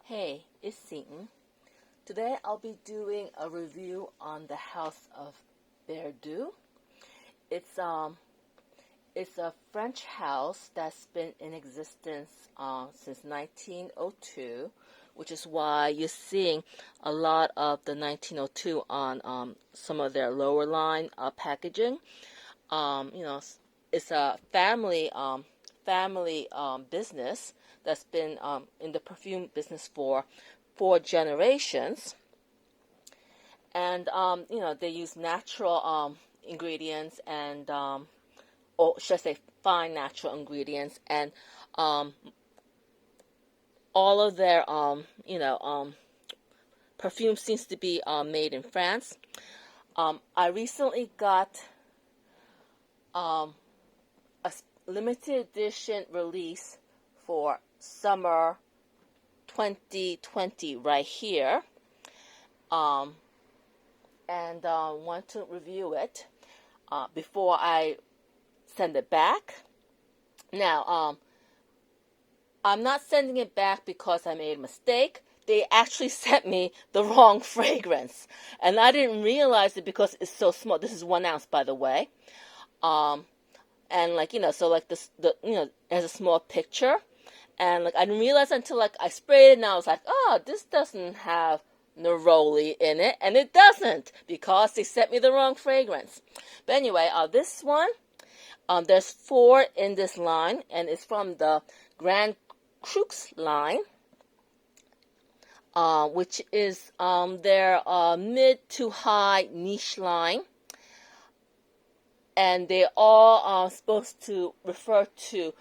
Hey, it's Seaton. Today I'll be doing a review on the house of Berdoues. It's a French house that's been in existence since 1902, which is why you're seeing a lot of the 1902 on some of their lower line packaging. It's a family business that's been in the perfume business for 4 generations, and they use natural ingredients and or should I say fine natural ingredients, and all of their perfume seems to be made in France. I recently got a limited edition release for summer 2020 right here, and want to review it before I send it back. Now, I'm not sending it back because I made a mistake. They actually sent me the wrong fragrance, and I didn't realize it because it's so small. This is 1 ounce, by the way. And it has a small picture, and I didn't realize until I sprayed it, and I was like, oh, this doesn't have neroli in it, and it doesn't because they sent me the wrong fragrance. But anyway, this one, there's 4 in this line, and it's from the Grand Crux line, which is their mid to high niche line. And they all are supposed to refer to,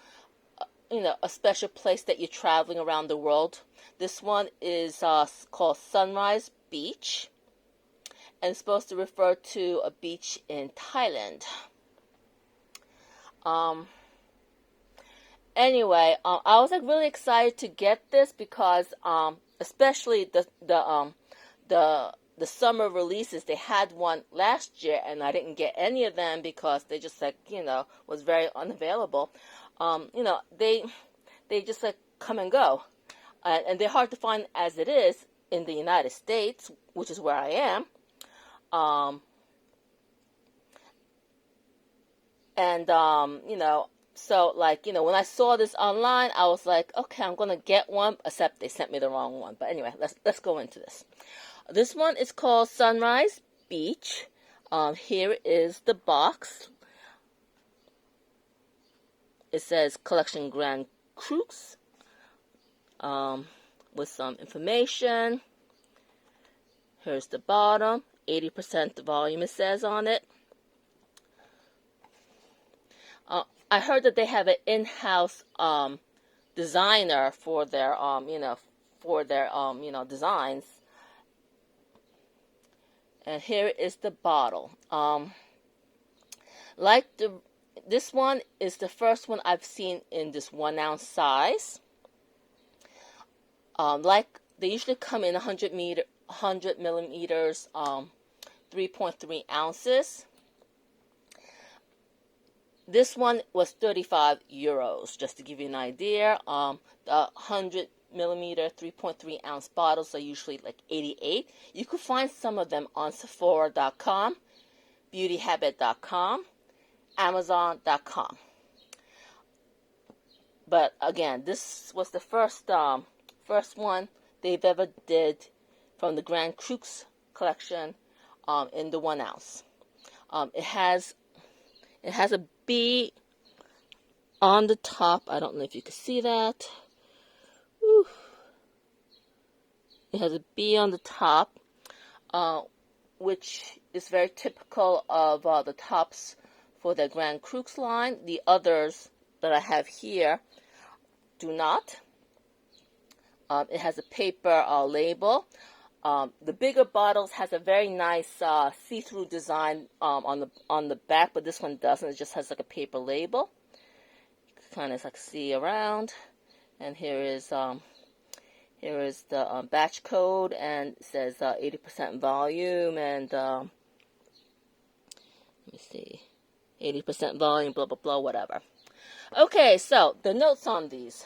a special place that you're traveling around the world. This one is called Sunrise Beach, and it's supposed to refer to a beach in Thailand. Anyway, I was really excited to get this because, especially the summer releases, they had one last year, and I didn't get any of them because they just was very unavailable. They just come and go, and they're hard to find as it is in the United States, which is where I am. So when I saw this online, I was like, okay, I'm gonna get one, except they sent me the wrong one. But anyway, let's go into this. This one is called Sunrise Beach. Here is the box. It says Collection Grand Crux, with some information. Here's the bottom, 80% volume it says on it. I heard that they have an in-house designer for their designs. And here is the bottle. This one is the first one I've seen in this 1 ounce size. They usually come in 100 millimeters, 3.3 ounces. This one was 35 euros, just to give you an idea. The 100 millimeter 3.3 ounce bottles are usually 88. You could find some of them on Sephora.com, beautyhabit.com, Amazon.com. But again, this was the first one they've ever did from the Grand Crux collection in the 1 ounce. It has a bee on the top. I don't know if you can see that. Whew. It has a bee on the top, which is very typical of the tops for the Grand Crux line. The others that I have here do not. It has a paper label. The bigger bottles has a very nice see-through design on the back, but this one doesn't. It just has a paper label. You can kind of see around. And here is the batch code, and it says 80% volume, and let me see, 80% volume, blah blah blah, whatever. Okay, so the notes on these.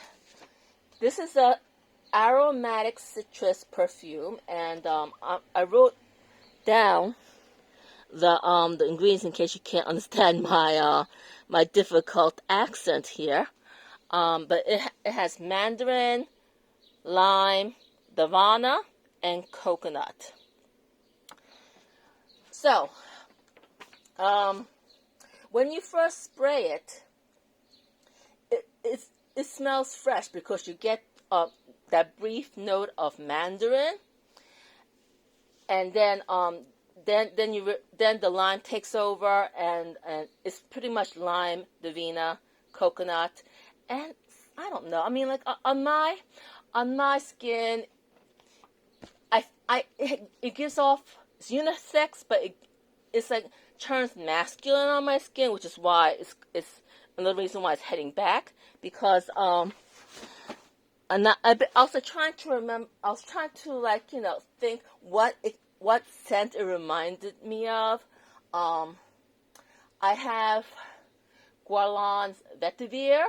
This is a Aromatic Citrus perfume, and I wrote down the ingredients in case you can't understand my difficult accent here. But it has mandarin, lime, davana, and coconut. So, when you first spray it, it smells fresh because you get that brief note of mandarin, and then the lime takes over, and it's pretty much lime, davina, coconut, and I don't know. I mean, like on my skin, it gives off, it's unisex, but it's like turns masculine on my skin, which is why it's another reason why it's heading back, because I was trying to remember. I was trying to think what scent it reminded me of. I have Guerlain's Vetiver,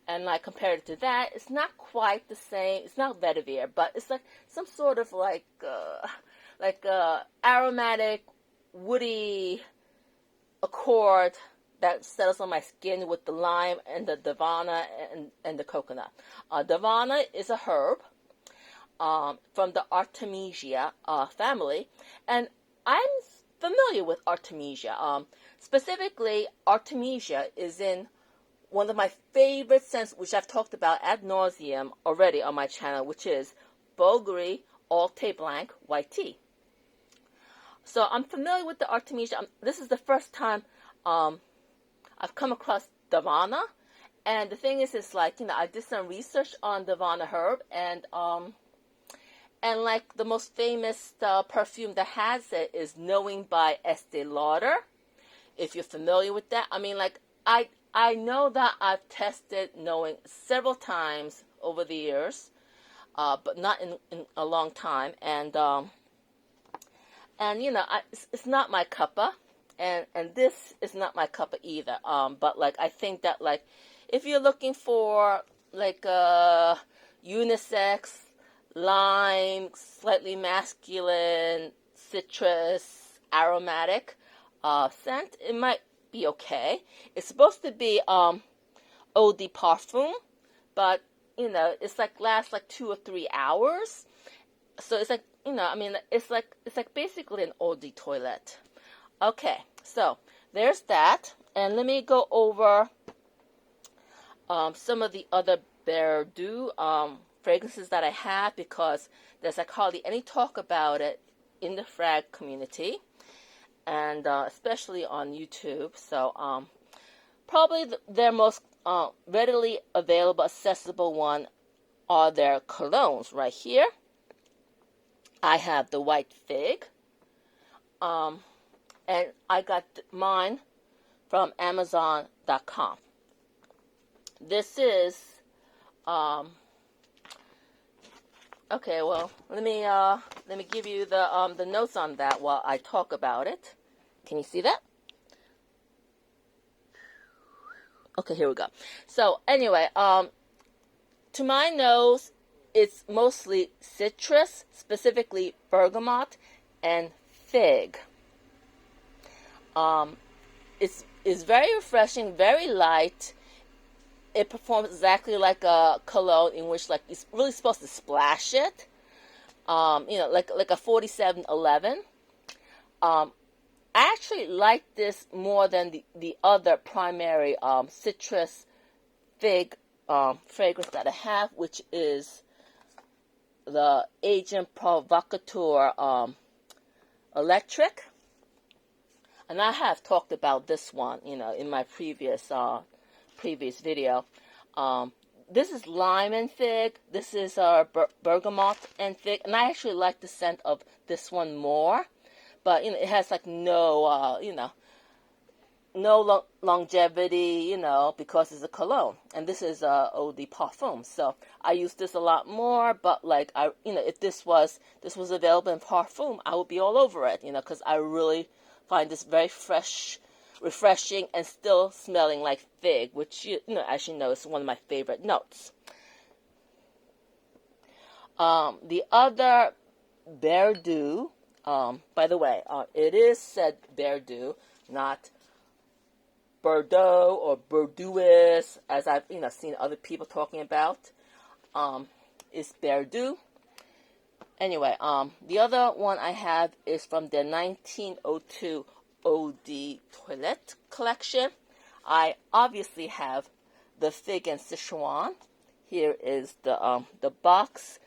and compared to that, it's not quite the same. It's not vetiver, but it's like some sort of aromatic, woody accord that settles on my skin with the lime and the davana and the coconut. Davana is a herb from the Artemisia family, and I'm familiar with Artemisia. Specifically, Artemisia is in one of my favorite scents, which I've talked about ad nauseum already on my channel, which is Bulgari Alte Blanc White Tea. So I'm familiar with the Artemisia. This is the first time I've come across Davana, and the thing is, it's I did some research on Davana herb, and the most famous perfume that has it is Knowing by Estee Lauder. If you're familiar with that, I mean, I know that I've tested Knowing several times over the years, but not in a long time, and it's not my cuppa. And this is not my cup either. But I think that if you're looking for a unisex, lime, slightly masculine, citrus, aromatic scent, it might be okay. It's supposed to be eau de parfum, but it's lasts 2 or 3 hours. So it's it's basically an eau de toilette. Okay, so there's that, and let me go over some of the other Berdoues fragrances that I have, because there's hardly any talk about it in the frag community, and especially on YouTube. So probably their most readily available, accessible one are their colognes. Right here, I have the White Fig. And I got mine from Amazon.com. This is, okay, well, let me give you the notes on that while I talk about it. Can you see that? Okay, here we go. So anyway, to my nose, it's mostly citrus, specifically bergamot and fig. It's very refreshing, very light. It performs exactly like a cologne, in which you're really supposed to splash it. Like a 4711. I actually like this more than the other primary citrus fig fragrance that I have, which is the Agent Provocateur Electric. And I have talked about this one, in my previous video. This is lime and fig. This is bergamot and fig. And I actually like the scent of this one more. But, it has no longevity, because it's a cologne. And this is eau de parfum. So I use this a lot more. But if this was available in parfum, I would be all over it, because I really find this very fresh, refreshing, and still smelling like fig, which, as you know, is one of my favorite notes. The other Berdoues, by the way, it is said Berdoues, not Berdoues or Berdoues, as I've seen other people talking about. Is Berdoues. Anyway, the other one I have is from the 1902 Eau de Toilette collection. I obviously have the Fig and Sichuan. Here is the box.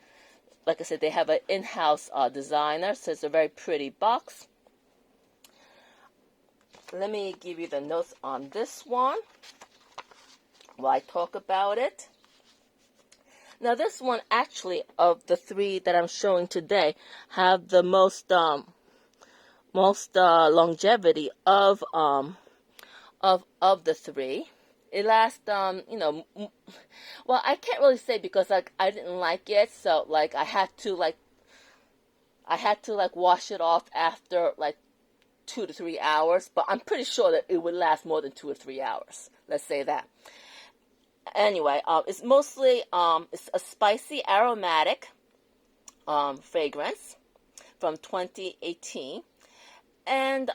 Like I said, they have an in-house designer, so it's a very pretty box. Let me give you the notes on this one while I talk about it. Now, this one actually, of the three that I'm showing today, have the most longevity of the three. It lasts, well, I can't really say because like I didn't like it, so like I had to wash it off after like 2 to 3 hours. But I'm pretty sure that it would last more than 2 or 3 hours. Let's say that. Anyway, it's mostly it's a spicy aromatic fragrance from 2018, and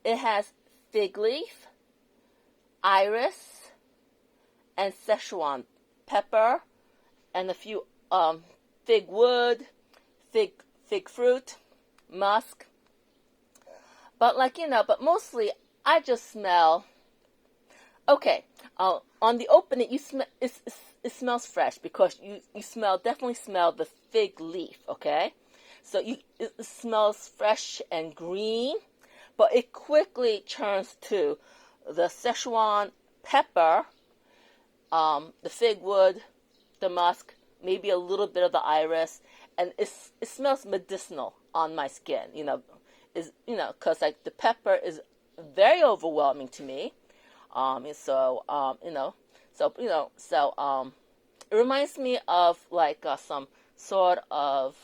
it has fig leaf, iris, and Szechuan pepper, and a few fig wood, fig fruit, musk. But but mostly I just smell. Okay, on the opening, you smell it smells fresh because you definitely smell the fig leaf. Okay, so it smells fresh and green, but it quickly turns to the Szechuan pepper, the fig wood, the musk, maybe a little bit of the iris, and it smells medicinal on my skin. Because like the pepper is very overwhelming to me. It reminds me of like some sort of,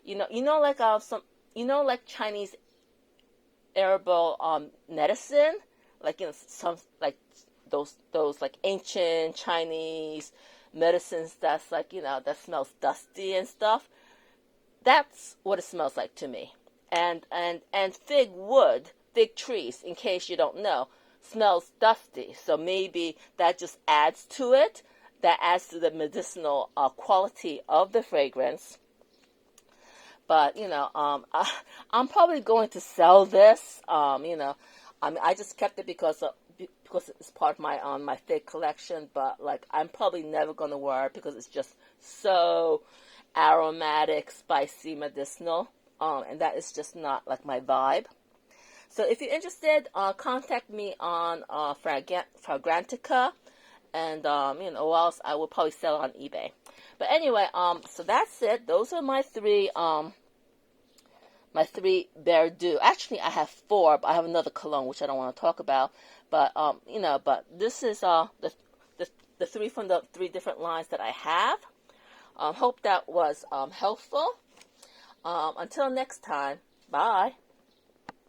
like Chinese herbal medicine, like some like those like ancient Chinese medicines that's like that smells dusty and stuff. That's what it smells like to me. And fig wood, fig trees, in case you don't know, smells dusty, so maybe that just adds to it. That adds to the medicinal quality of the fragrance. But I'm probably going to sell this. I just kept it because it's part of my fig collection. But like I'm probably never going to wear it because it's just so aromatic, spicy, medicinal, and that is just not like my vibe. So if you're interested, contact me on Fragrantica, and or else I will probably sell it on eBay. But anyway, so that's it. Those are my three Berdoues. Actually, I have 4, but I have another cologne which I don't want to talk about. But but this is the 3 from the 3 different lines that I have. Hope that was helpful. Until next time, bye.